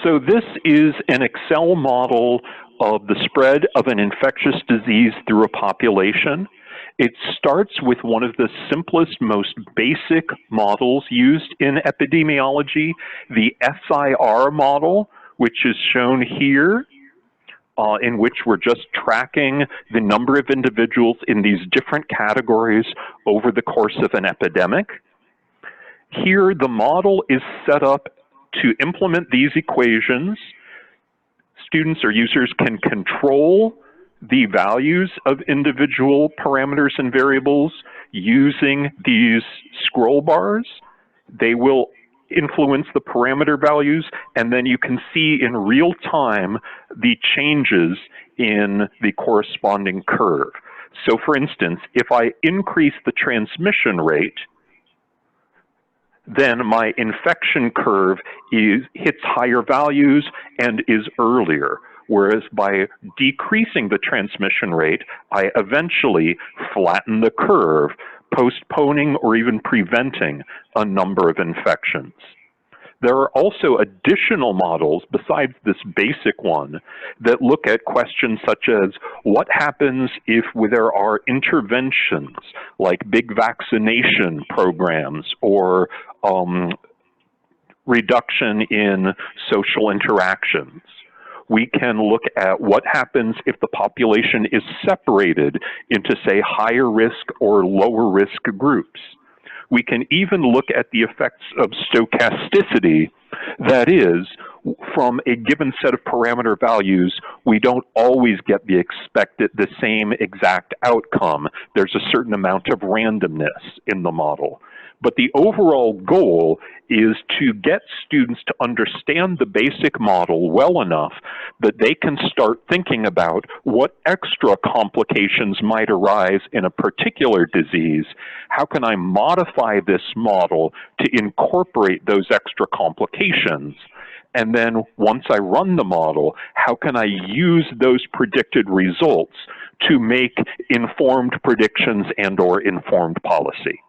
So this is an Excel model of the spread of an infectious disease through a population. It starts with one of the simplest, most basic models used in epidemiology, the SIR model, which is shown here, in which we're just tracking the number of individuals in these different categories over the course of an epidemic. Here, the model is set up to implement these equations. Students or users can control the values of individual parameters and variables using these scroll bars. They will influence the parameter values, and then you can see in real time the changes in the corresponding curve. So for instance, if I increase the transmission rate, then my infection curve hits higher values and is earlier. Whereas by decreasing the transmission rate, I eventually flatten the curve, postponing or even preventing a number of infections. There are also additional models besides this basic one that look at questions such as what happens if there are interventions like big vaccination programs or reduction in social interactions. We can look at what happens if the population is separated into, say, higher risk or lower risk groups. We can even look at the effects of stochasticity. That is, from a given set of parameter values, we don't always get the same exact outcome. There's a certain amount of randomness in the model. But the overall goal is to get students to understand the basic model well enough that they can start thinking about what extra complications might arise in a particular disease. How can I modify this model to incorporate those extra complications? And then once I run the model, how can I use those predicted results to make informed predictions and/or informed policy?